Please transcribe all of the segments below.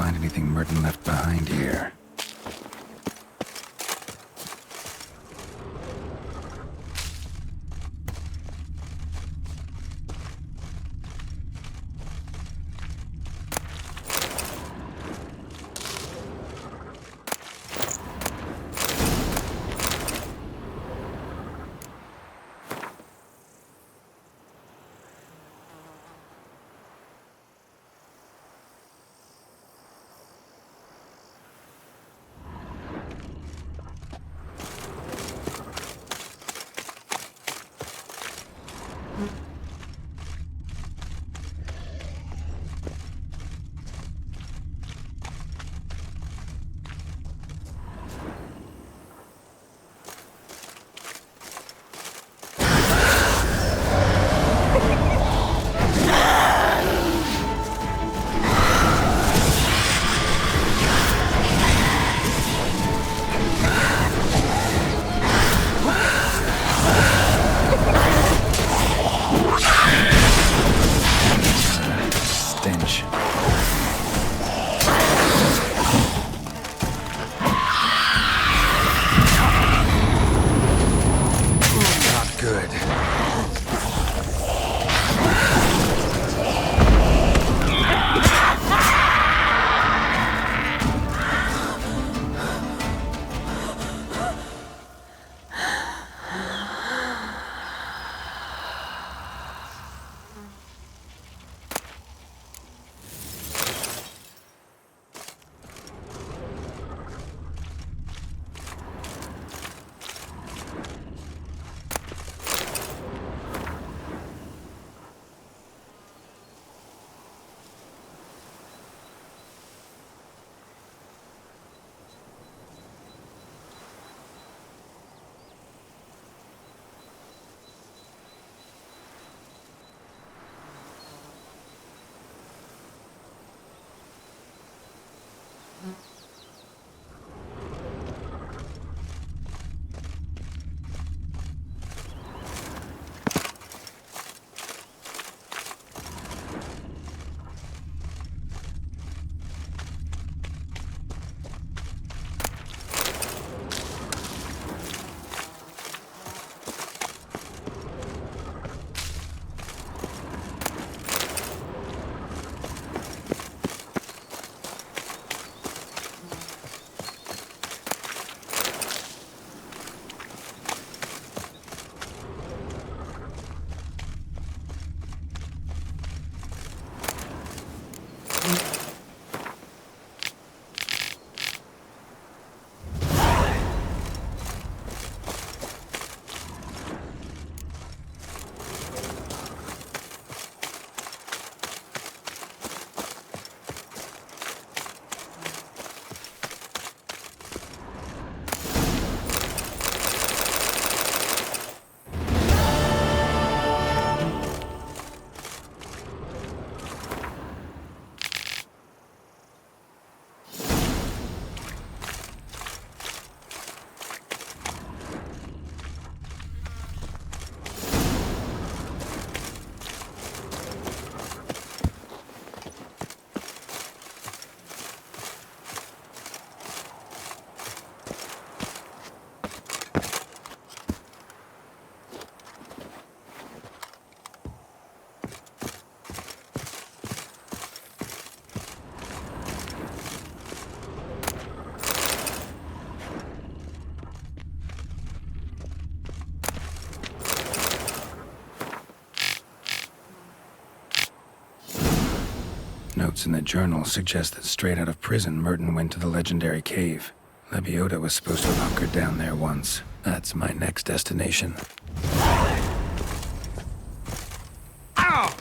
find anything Merton left behind here. Stench. Not good. Notes in the journal suggest that straight out of prison, Merton went to the legendary cave. Lebiota was supposed to have hunkered down there once. That's my next destination. Ow!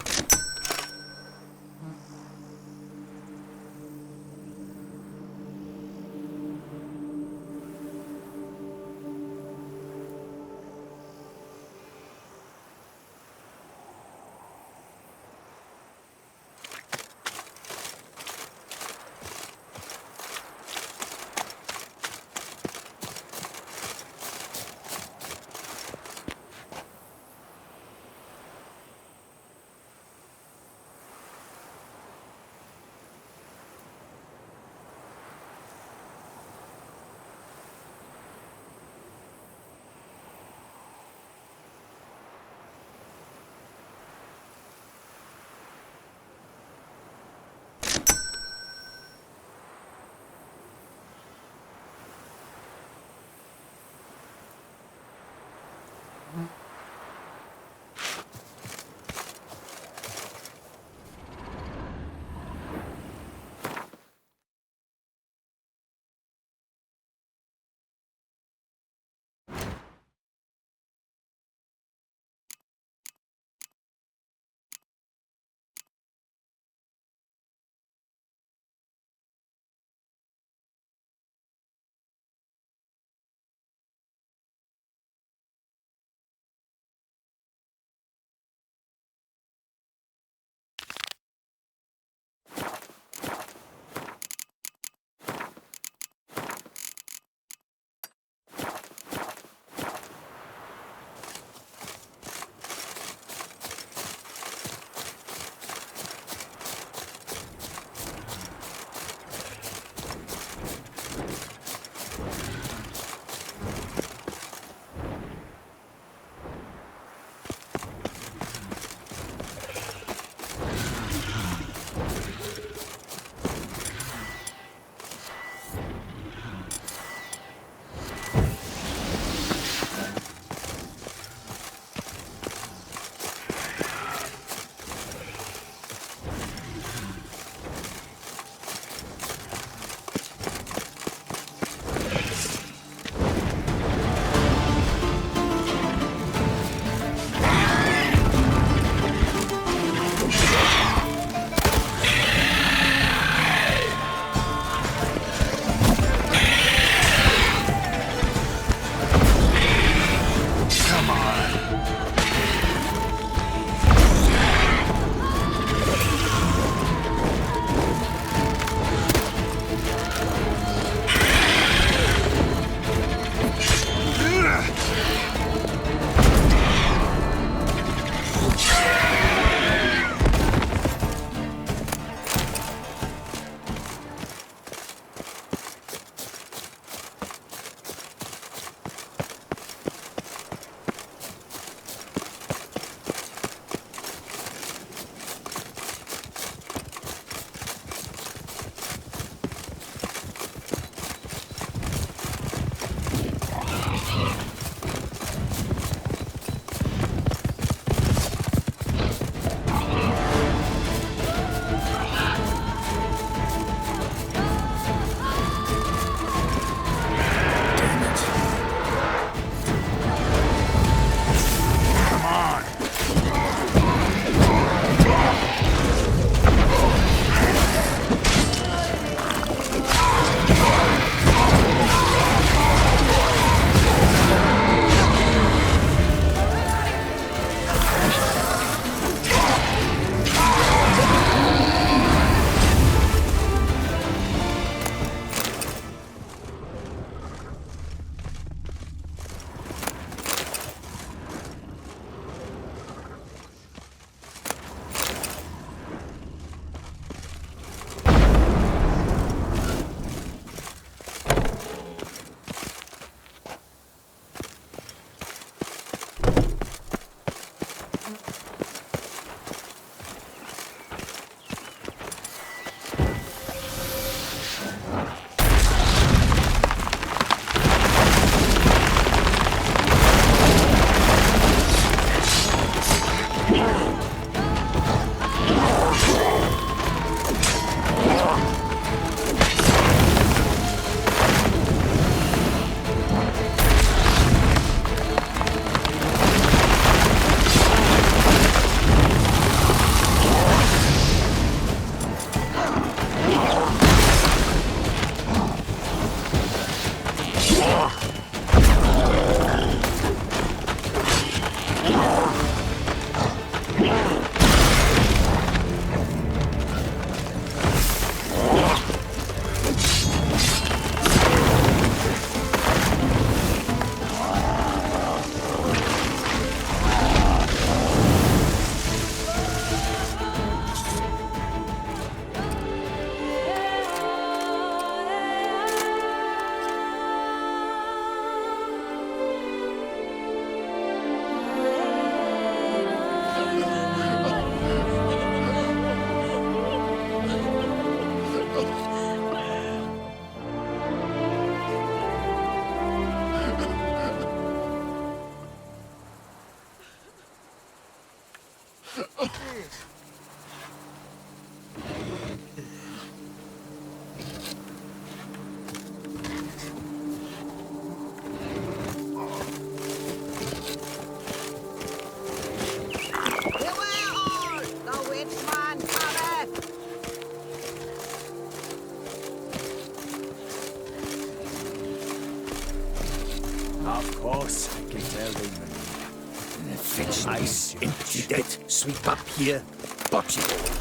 Of course, I can tell they fetch ice, empty that, sweep up here, box it.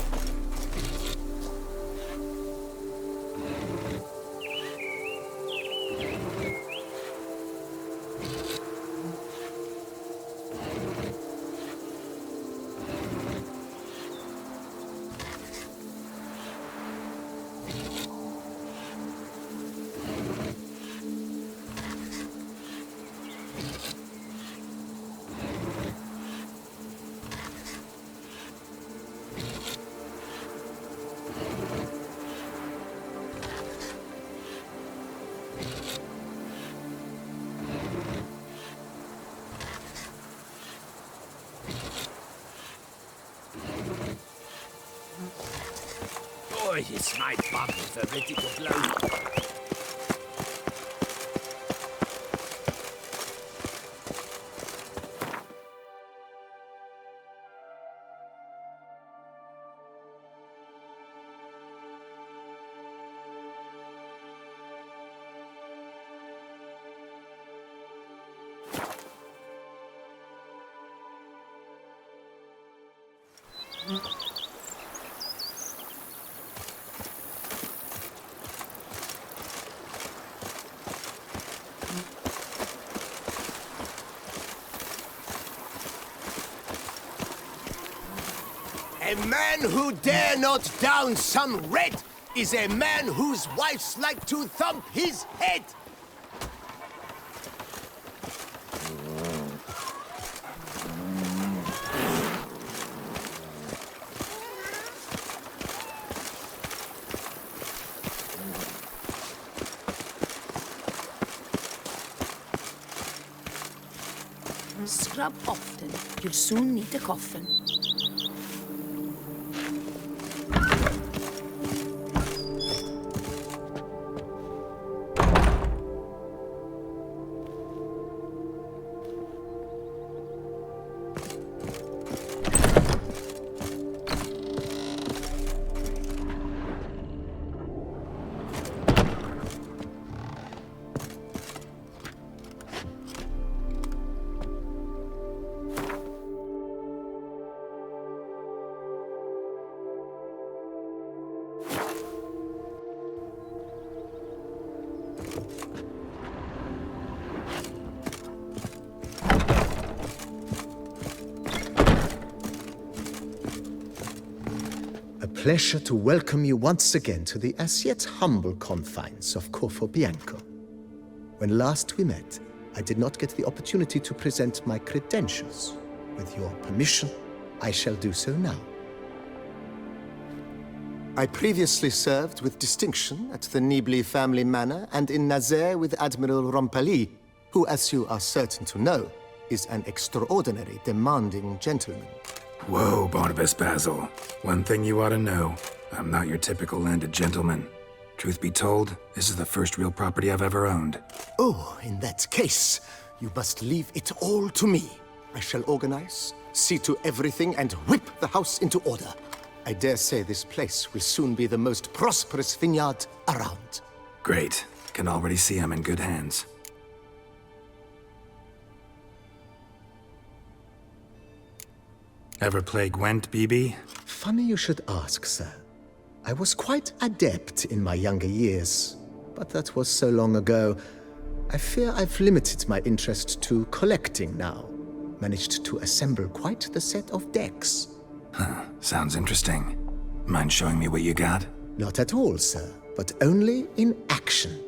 Boy, it's my bubbles are ready to blow. A man who dare not down some red is a man whose wives like to thump his head. Scrub often. You'll soon need a coffin. Pleasure to welcome you once again to the as yet humble confines of Corfo Bianco. When last we met, I did not get the opportunity to present my credentials. With your permission, I shall do so now. I previously served with distinction at the Nibli family manor and in Nazaire with Admiral Rompali, who, as you are certain to know, is an extraordinary demanding gentleman. Whoa, Barnabas Basil. One thing you ought to know. I'm not your typical landed gentleman. Truth be told, this is the first real property I've ever owned. Oh, in that case, you must leave it all to me. I shall organize, see to everything, and whip the house into order. I dare say this place will soon be the most prosperous vineyard around. Great. Can already see I'm in good hands. Ever play Gwent, BB? Funny you should ask, sir. I was quite adept in my younger years, but that was so long ago. I fear I've limited my interest to collecting now. Managed to assemble quite the set of decks. Huh, sounds interesting. Mind showing me what you got? Not at all, sir, but only in action.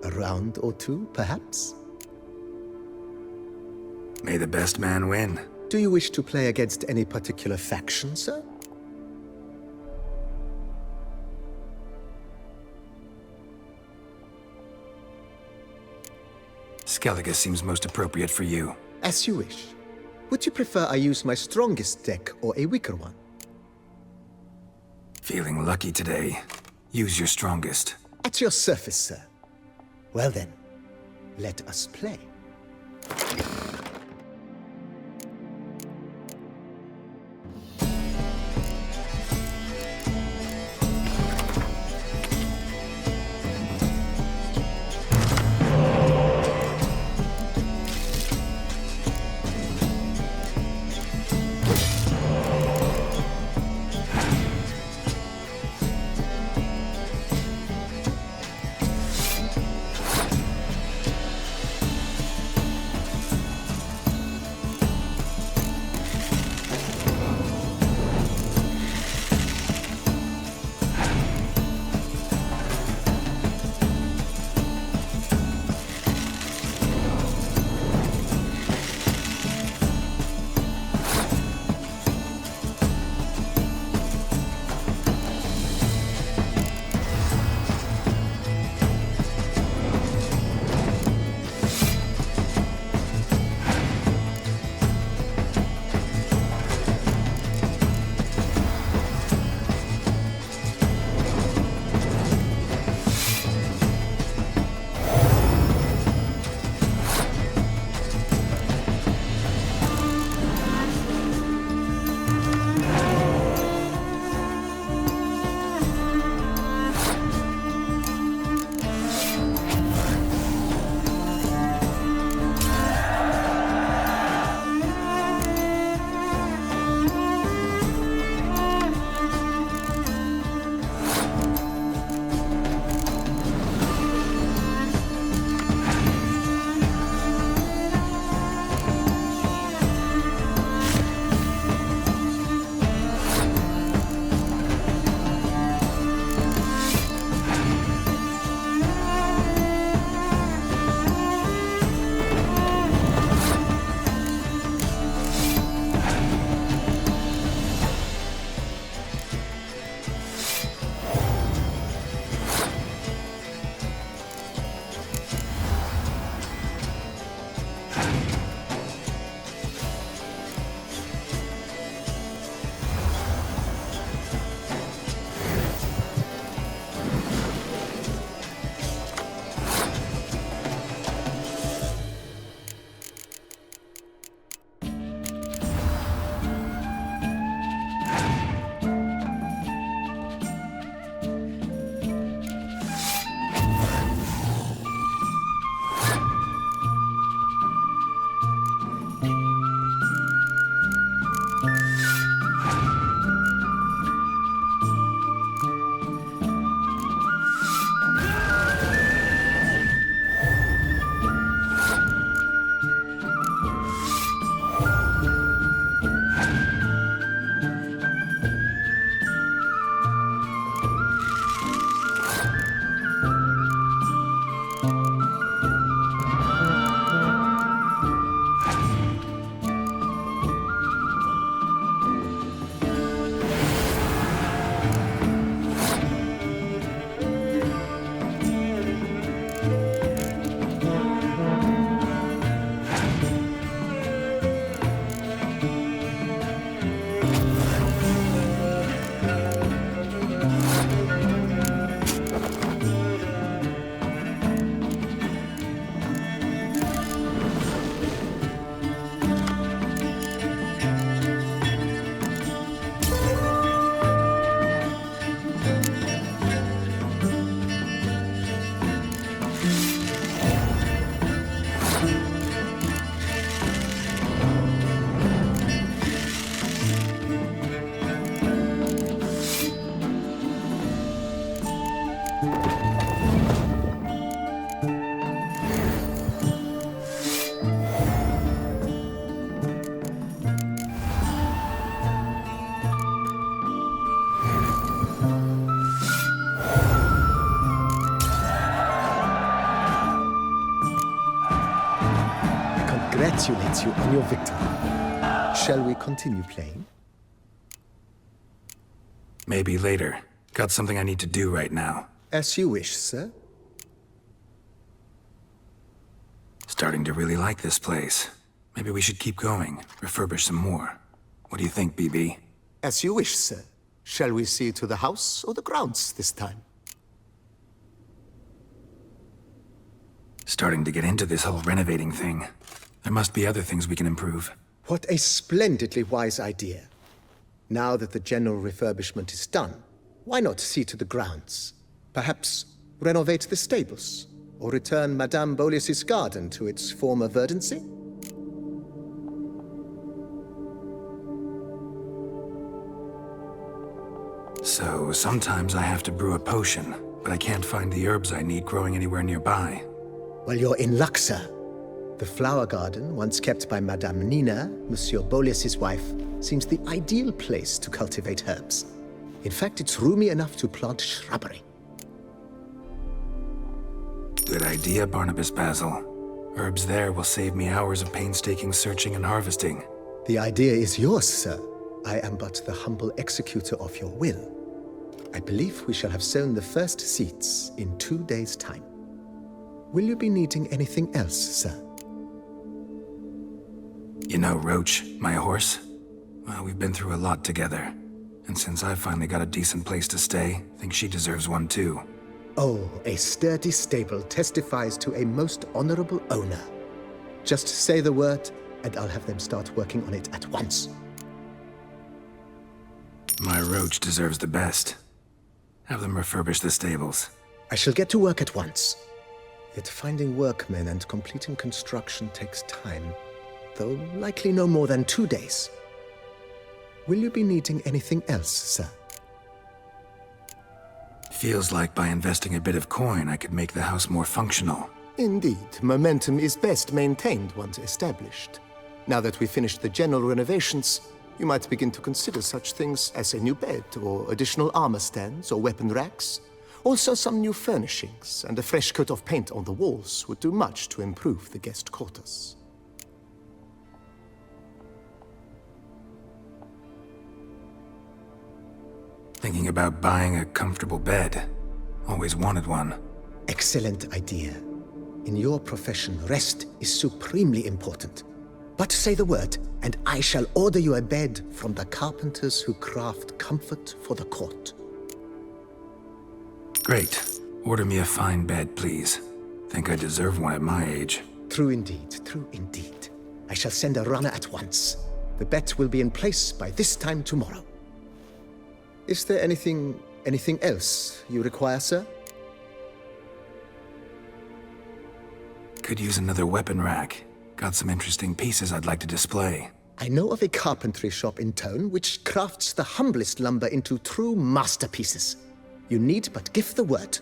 A round or two, perhaps? May the best man win. Do you wish to play against any particular faction, sir? Skellige seems most appropriate for you. As you wish. Would you prefer I use my strongest deck or a weaker one? Feeling lucky today. Use your strongest. At your service, sir. Well then, let us play. congratulate you on your victory. Shall we continue playing? Maybe later. Got something I need to do right now. As you wish, sir. Starting to really like this place. Maybe we should keep going, refurbish some more. What do you think, BB? As you wish, sir. Shall we see to the house or the grounds this time? Starting to get into this whole renovating thing. There must be other things we can improve. What a splendidly wise idea. Now that the general refurbishment is done, why not see to the grounds? Perhaps renovate the stables, or return Madame Boleus's garden to its former verdancy? So, sometimes I have to brew a potion, but I can't find the herbs I need growing anywhere nearby. Well, you're in luck, sir. The flower garden, once kept by Madame Nina, Monsieur Boleus's wife, seems the ideal place to cultivate herbs. In fact, it's roomy enough to plant shrubbery. Good idea, Barnabas Basil. Herbs there will save me hours of painstaking searching and harvesting. The idea is yours, sir. I am but the humble executor of your will. I believe we shall have sown the first seeds in 2 days' time. Will you be needing anything else, sir? You know Roach, my horse? Well, we've been through a lot together. And since I've finally got a decent place to stay, I think she deserves one too. Oh, a sturdy stable testifies to a most honorable owner. Just say the word, and I'll have them start working on it at once. My Roach deserves the best. Have them refurbish the stables. I shall get to work at once. Yet finding workmen and completing construction takes time, though likely no more than 2 days. Will you be needing anything else, sir? Feels like by investing a bit of coin, I could make the house more functional. Indeed, momentum is best maintained once established. Now that we've finished the general renovations, you might begin to consider such things as a new bed, or additional armor stands, or weapon racks. Also, some new furnishings and a fresh coat of paint on the walls would do much to improve the guest quarters. Thinking about buying a comfortable bed. Always wanted one. Excellent idea. In your profession, rest is supremely important. But say the word, and I shall order you a bed from the carpenters who craft comfort for the court. Great. Order me a fine bed, please. Think I deserve one at my age. True indeed, true indeed. I shall send a runner at once. The bet will be in place by this time tomorrow. Is there anything else you require, sir? Could use another weapon rack. Got some interesting pieces I'd like to display. I know of a carpentry shop in town which crafts the humblest lumber into true masterpieces. You need but give the word.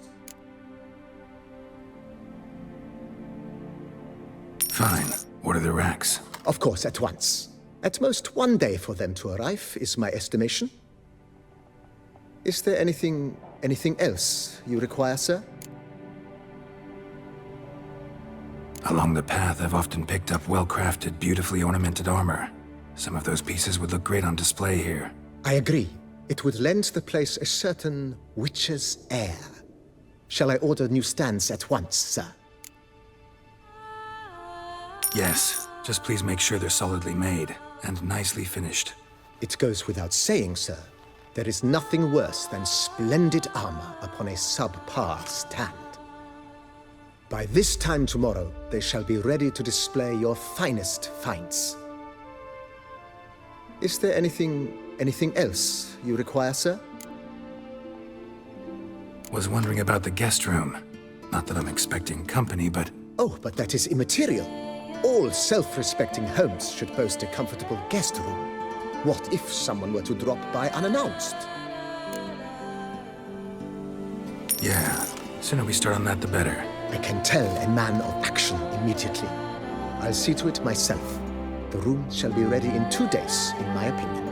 Fine. Order the racks. Of course, at once. At most 1 day for them to arrive, is my estimation. Is there anything else you require, sir? Along the path, I've often picked up well-crafted, beautifully ornamented armor. Some of those pieces would look great on display here. I agree. It would lend the place a certain witch's air. Shall I order new stands at once, sir? Yes. Just please make sure they're solidly made and nicely finished. It goes without saying, sir. There is nothing worse than splendid armor upon a subpar stand. By this time tomorrow, they shall be ready to display your finest finds. Is there anything else you require, sir? Was wondering about the guest room. Not that I'm expecting company, but... Oh, but that is immaterial. All self-respecting homes should boast a comfortable guest room. What if someone were to drop by unannounced? Yeah, sooner we start on that, the better. I can tell a man of action immediately. I'll see to it myself. The room shall be ready in 2 days, in my opinion.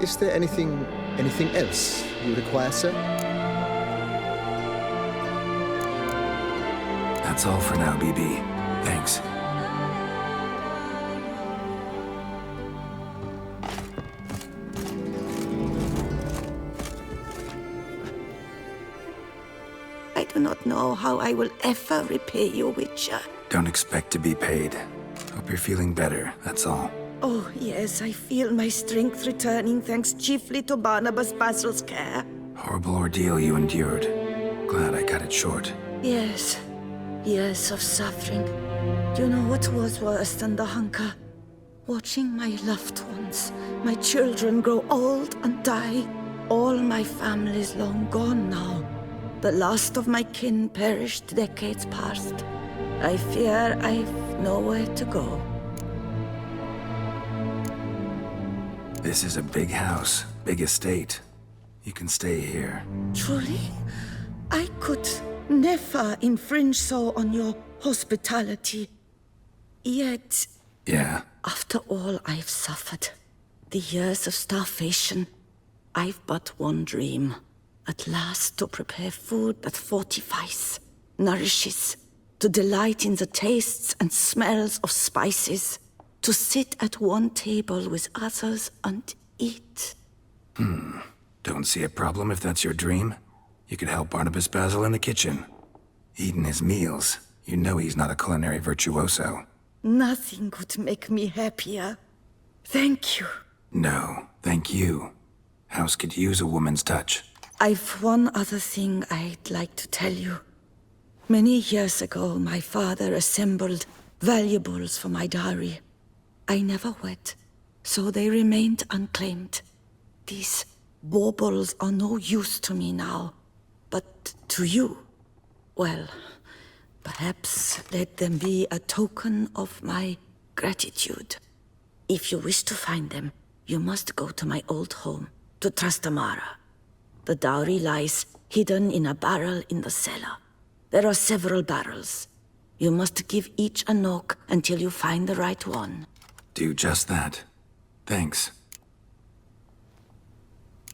Is there anything else you require, sir? That's all for now, BB. Thanks. not know how I will ever repay you, Witcher. Don't expect to be paid. Hope you're feeling better, that's all. Oh, yes, I feel my strength returning thanks chiefly to Barnabas Basil's care. Horrible ordeal you endured. Glad I cut it short. Yes, years of suffering. Do you know what was worse than the hunger? Watching my loved ones, my children grow old and die. All my family's long gone now. The last of my kin perished decades past. I fear I've nowhere to go. This is a big house, big estate. You can stay here. Truly? I could never infringe so on your hospitality. Yet, Yeah? after all I've suffered, the years of starvation, I've but one dream. At last to prepare food that fortifies, nourishes, to delight in the tastes and smells of spices, to sit at one table with others and eat. Don't see a problem if that's your dream. You could help Barnabas Basil in the kitchen. Eating his meals. You know he's not a culinary virtuoso. Nothing could make me happier. Thank you. No, thank you. House could use a woman's touch. I've one other thing I'd like to tell you. Many years ago, my father assembled valuables for my dowry. I never wed, so they remained unclaimed. These baubles are no use to me now, but to you, well, perhaps let them be a token of my gratitude. If you wish to find them, you must go to my old home, to Trastamara. The dowry lies hidden in a barrel in the cellar. There are several barrels. You must give each a knock until you find the right one. Do just that. Thanks.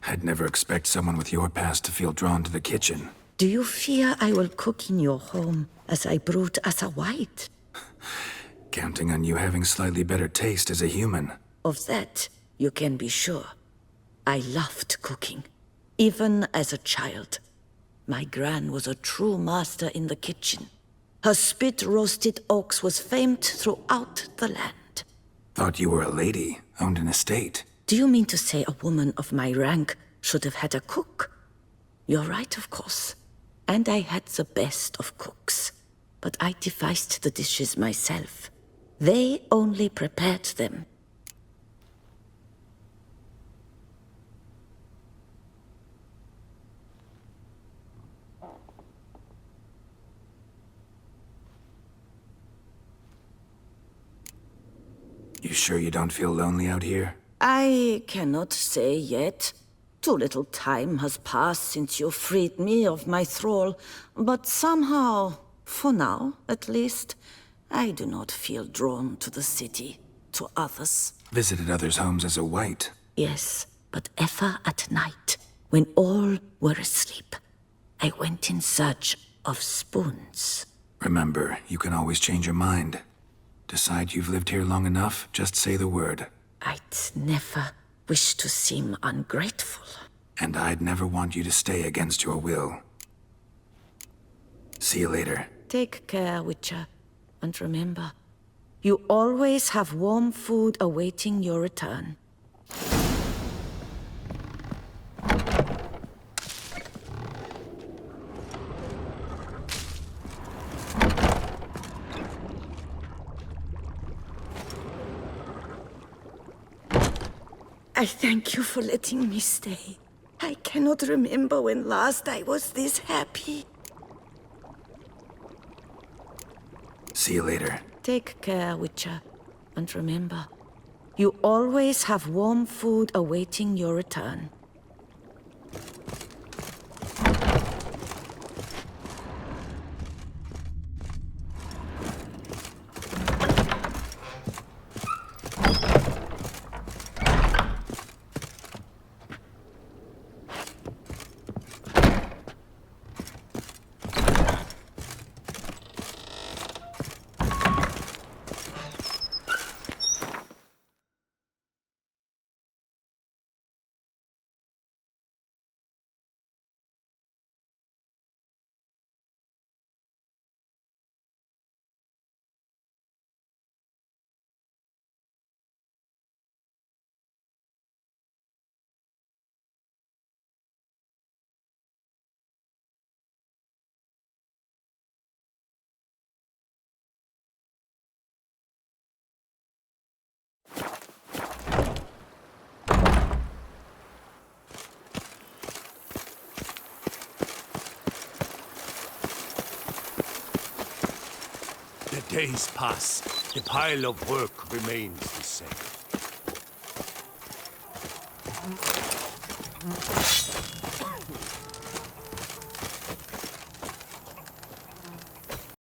I'd never expect someone with your past to feel drawn to the kitchen. Do you fear I will cook in your home as I brewed as a white? Counting on you having slightly better taste as a human. Of that, you can be sure. I loved cooking, even as a child. My gran was a true master in the kitchen. Her spit-roasted oaks was famed throughout the land. Thought you were a lady, owned an estate. Do you mean to say a woman of my rank should have had a cook? You're right, of course. And I had the best of cooks. But I devised the dishes myself. They only prepared them. You sure you don't feel lonely out here? I cannot say yet. Too little time has passed since you freed me of my thrall, but somehow, for now at least, I do not feel drawn to the city, to others. Visited others' homes as a white. Yes, but ever at night, when all were asleep, I went in search of spoons. Remember, you can always change your mind. Decide you've lived here long enough, just say the word. I'd never wish to seem ungrateful. And I'd never want you to stay against your will. See you later. Take care, Witcher. And remember, you always have warm food awaiting your return. I thank you for letting me stay. I cannot remember when last I was this happy. See you later. Take care, Witcher. And remember, you always have warm food awaiting your return. Days pass. The pile of work remains the same.